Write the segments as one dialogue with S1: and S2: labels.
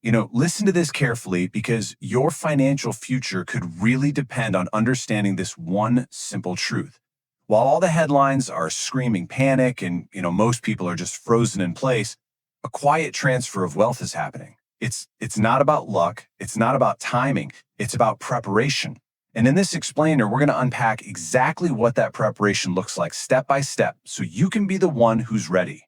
S1: Listen to this carefully because your financial future could really depend on understanding this one simple truth. While all the headlines are screaming panic and, most people are just frozen in place, a quiet transfer of wealth is happening. It's not about luck. It's not about timing. It's about preparation. And in this explainer, we're going to unpack exactly what that preparation looks like step by step so you can be the one who's ready.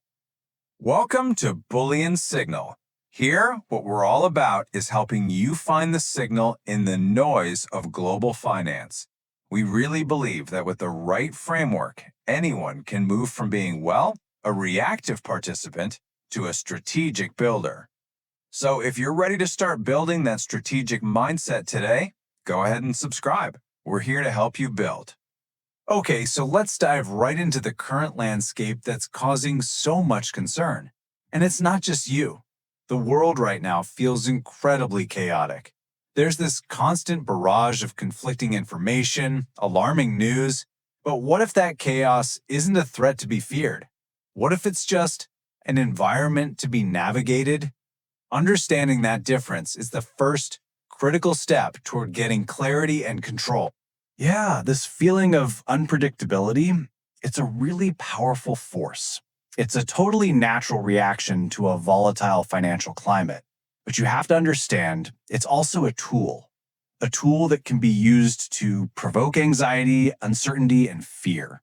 S2: Welcome to Bullion Signal. Here, what we're all about is helping you find the signal in the noise of global finance. We really believe that with the right framework, anyone can move from being, a reactive participant to a strategic builder. So if you're ready to start building that strategic mindset today, go ahead and subscribe. We're here to help you build. Okay, so let's dive right into the current landscape that's causing so much concern. And it's not just you. The world right now feels incredibly chaotic. There's this constant barrage of conflicting information, alarming news. But what if that chaos isn't a threat to be feared? What if it's just an environment to be navigated? Understanding that difference is the first critical step toward getting clarity and control.
S1: Yeah, this feeling of unpredictability, it's a really powerful force. It's a totally natural reaction to a volatile financial climate. But you have to understand, it's also a tool that can be used to provoke anxiety, uncertainty, and fear.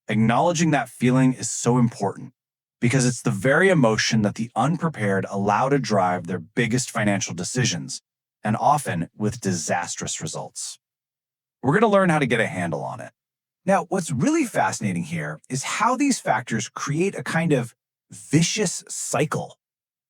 S1: Acknowledging that feeling is so important because it's the very emotion that the unprepared allow to drive their biggest financial decisions, and often with disastrous results. We're going to learn how to get a handle on it. Now, what's really fascinating here is how these factors create a kind of vicious cycle.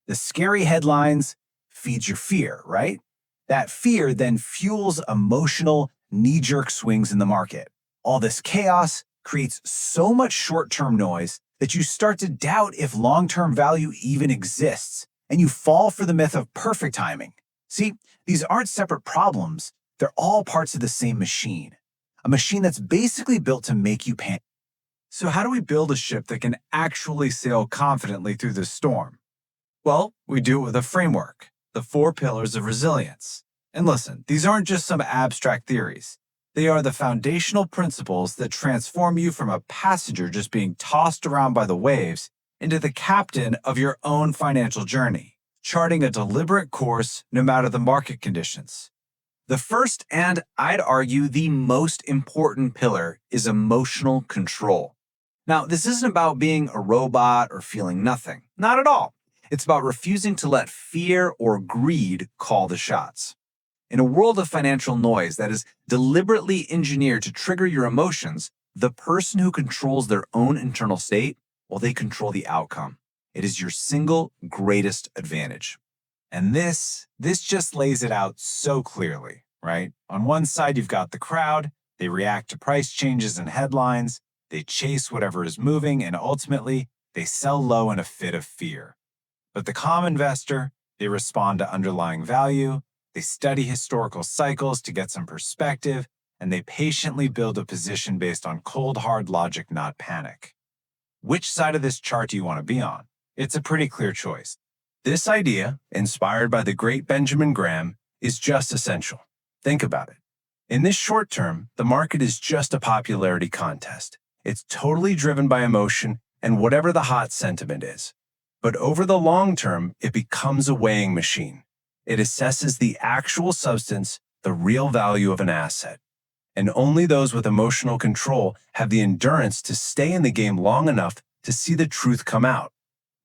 S1: The scary headlines feeds your fear, right? That fear then fuels emotional knee-jerk swings in the market. All this chaos creates so much short-term noise that you start to doubt if long-term value even exists, and you fall for the myth of perfect timing. See, these aren't separate problems. They're all parts of the same machine. A machine that's basically built to make you panic.
S2: So how do we build a ship that can actually sail confidently through the storm? Well, we do it with a framework, the 4 pillars of resilience. And listen, these aren't just some abstract theories. They are the foundational principles that transform you from a passenger just being tossed around by the waves into the captain of your own financial journey, charting a deliberate course no matter the market conditions. The first, and I'd argue the most important pillar, is emotional control. Now, this isn't about being a robot or feeling nothing. Not at all. It's about refusing to let fear or greed call the shots. In a world of financial noise that is deliberately engineered to trigger your emotions, the person who controls their own internal state, they control the outcome. It is your single greatest advantage. And this just lays it out so clearly, right? On one side, you've got the crowd. They react to price changes and headlines. They chase whatever is moving, and ultimately, they sell low in a fit of fear. But the calm investor, they respond to underlying value. They study historical cycles to get some perspective, and they patiently build a position based on cold, hard logic, not panic. Which side of this chart do you want to be on? It's a pretty clear choice. This idea, inspired by the great Benjamin Graham, is just essential. Think about it. In this short term, the market is just a popularity contest. It's totally driven by emotion and whatever the hot sentiment is. But over the long term, it becomes a weighing machine. It assesses the actual substance, the real value of an asset. And only those with emotional control have the endurance to stay in the game long enough to see the truth come out.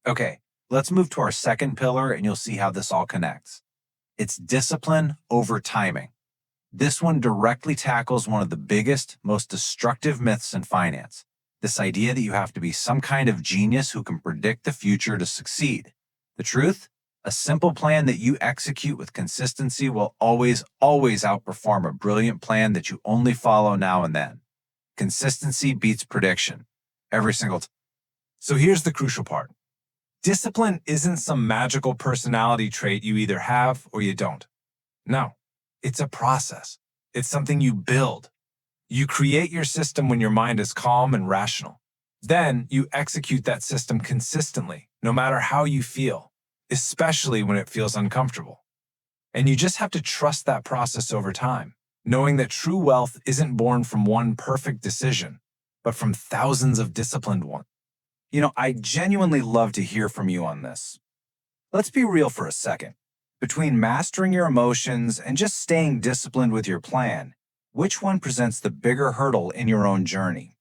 S2: Okay. Let's move to our second pillar, and you'll see how this all connects. It's discipline over timing. This one directly tackles one of the biggest, most destructive myths in finance. This idea that you have to be some kind of genius who can predict the future to succeed. The truth? A simple plan that you execute with consistency will always outperform a brilliant plan that you only follow now and then. Consistency beats prediction. Every single time. So here's the crucial part. Discipline isn't some magical personality trait you either have or you don't. No, it's a process. It's something you build. You create your system when your mind is calm and rational. Then you execute that system consistently, no matter how you feel. especially when it feels uncomfortable. And you just have to trust that process over time, knowing that true wealth isn't born from one perfect decision, but from thousands of disciplined ones. I genuinely love to hear from you on this. Let's be real for a second. Between mastering your emotions and just staying disciplined with your plan, which one presents the bigger hurdle in your own journey?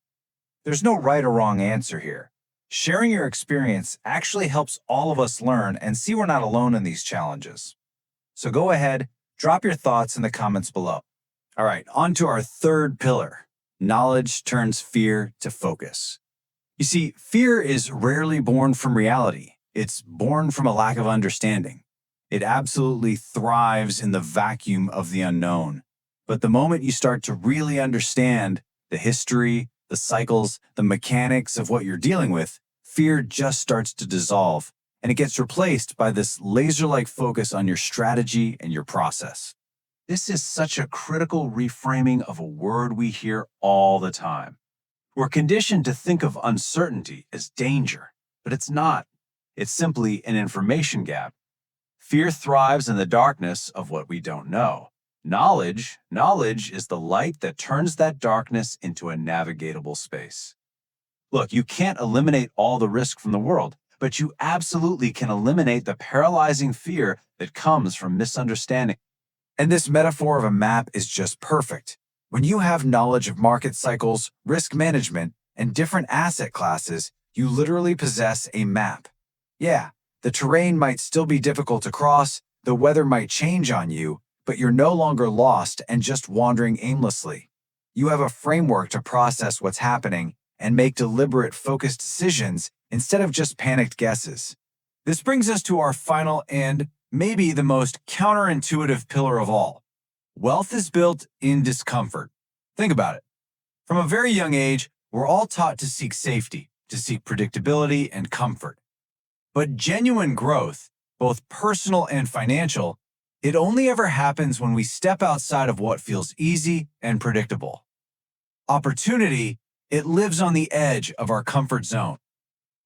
S2: There's no right or wrong answer here. Sharing your experience actually helps all of us learn and see we're not alone in these challenges. So go ahead, drop your thoughts in the comments below. All right, on to our third pillar. Knowledge turns fear to focus. You see, fear is rarely born from reality. It's born from a lack of understanding. It absolutely thrives in the vacuum of the unknown. But the moment you start to really understand the history, the cycles, the mechanics of what you're dealing with, fear just starts to dissolve, and it gets replaced by this laser-like focus on your strategy and your process. This is such a critical reframing of a word we hear all the time. We're conditioned to think of uncertainty as danger, but it's not. It's simply an information gap. Fear thrives in the darkness of what we don't know. Knowledge is the light that turns that darkness into a navigatable space. Look, you can't eliminate all the risk from the world, but you absolutely can eliminate the paralyzing fear that comes from misunderstanding. And this metaphor of a map is just perfect. When you have knowledge of market cycles, risk management, and different asset classes, you literally possess a map. Yeah, the terrain might still be difficult to cross, the weather might change on you, but you're no longer lost and just wandering aimlessly. You have a framework to process what's happening and make deliberate, focused decisions instead of just panicked guesses. This brings us to our final and maybe the most counterintuitive pillar of all. Wealth is built in discomfort. Think about it. From a very young age, we're all taught to seek safety, to seek predictability and comfort. But genuine growth, both personal and financial, it only ever happens when we step outside of what feels easy and predictable. Opportunity, it lives on the edge of our comfort zone.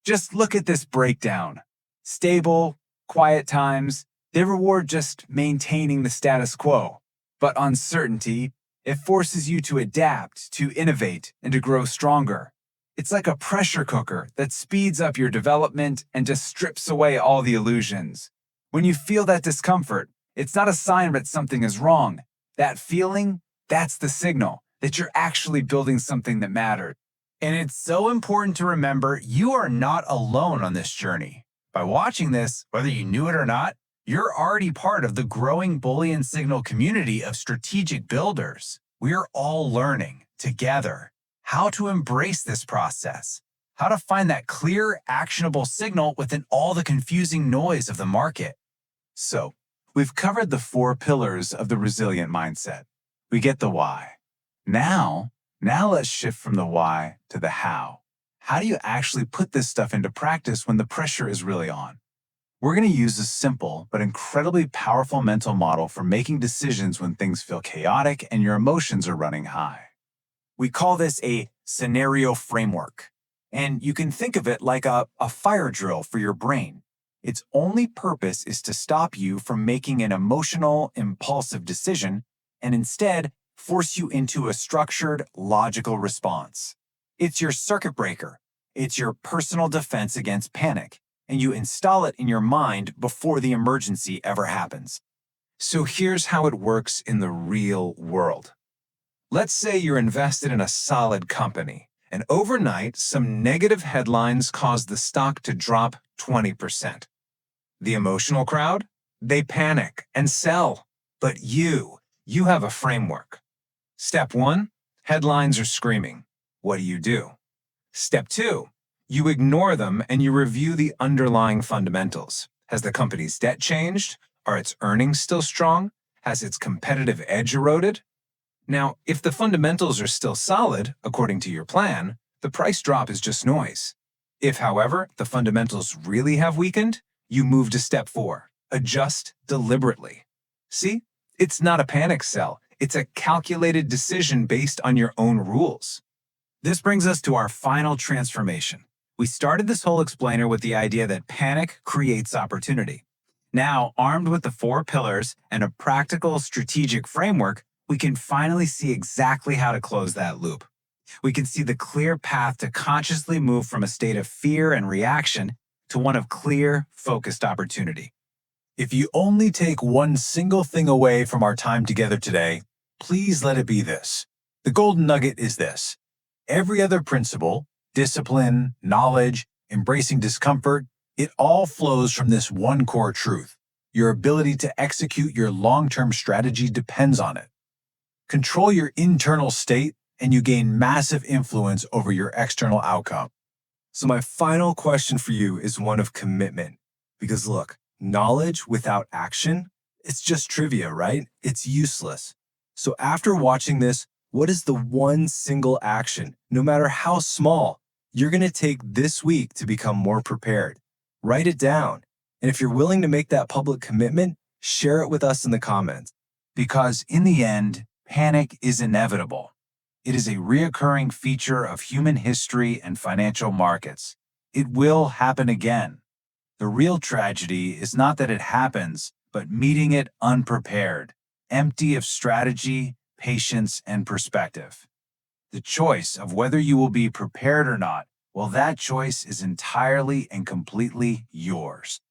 S2: Just look at this breakdown. Stable, quiet times, they reward just maintaining the status quo. But uncertainty, it forces you to adapt, to innovate, and to grow stronger. It's like a pressure cooker that speeds up your development and just strips away all the illusions. When you feel that discomfort, it's not a sign that something is wrong. That feeling, that's the signal that you're actually building something that matters. And it's so important to remember you are not alone on this journey. By watching this, whether you knew it or not, you're already part of the growing Bullion Signal community of strategic builders. We're all learning together how to embrace this process, how to find that clear, actionable signal within all the confusing noise of the market. So, we've covered the 4 pillars of the resilient mindset. We get the why. Now let's shift from the why to the how. How do you actually put this stuff into practice when the pressure is really on? We're going to use a simple but incredibly powerful mental model for making decisions when things feel chaotic and your emotions are running high. We call this a scenario framework, and you can think of it like a fire drill for your brain. Its only purpose is to stop you from making an emotional, impulsive decision and instead force you into a structured, logical response. It's your circuit breaker. It's your personal defense against panic, and you install it in your mind before the emergency ever happens. So here's how it works in the real world. Let's say you're invested in a solid company, and overnight, some negative headlines cause the stock to drop 20%. The emotional crowd? They panic and sell. But you have a framework. Step 1, headlines are screaming. What do? Step 2, you ignore them and you review the underlying fundamentals. Has the company's debt changed? Are its earnings still strong? Has its competitive edge eroded? Now, if the fundamentals are still solid, according to your plan, the price drop is just noise. If, however, the fundamentals really have weakened, you move to step 4, adjust deliberately. See, it's not a panic sell. It's a calculated decision based on your own rules. This brings us to our final transformation. We started this whole explainer with the idea that panic creates opportunity. Now, armed with the 4 pillars and a practical strategic framework, we can finally see exactly how to close that loop. We can see the clear path to consciously move from a state of fear and reaction to one of clear, focused opportunity.
S1: If you only take one single thing away from our time together today, please let it be this. The golden nugget is this. Every other principle, discipline, knowledge, embracing discomfort, it all flows from this one core truth. Your ability to execute your long-term strategy depends on it. Control your internal state, and you gain massive influence over your external outcome.
S3: So my final question for you is one of commitment. Because look, knowledge without action, it's just trivia, right? It's useless. So after watching this, what is the one single action, no matter how small, you're going to take this week to become more prepared? Write it down. And if you're willing to make that public commitment, share it with us in the comments.
S1: Because in the end, panic is inevitable. It is a reoccurring feature of human history and financial markets. It will happen again. The real tragedy is not that it happens, but meeting it unprepared, empty of strategy, patience, and perspective. The choice of whether you will be prepared or not, well, that choice is entirely and completely yours.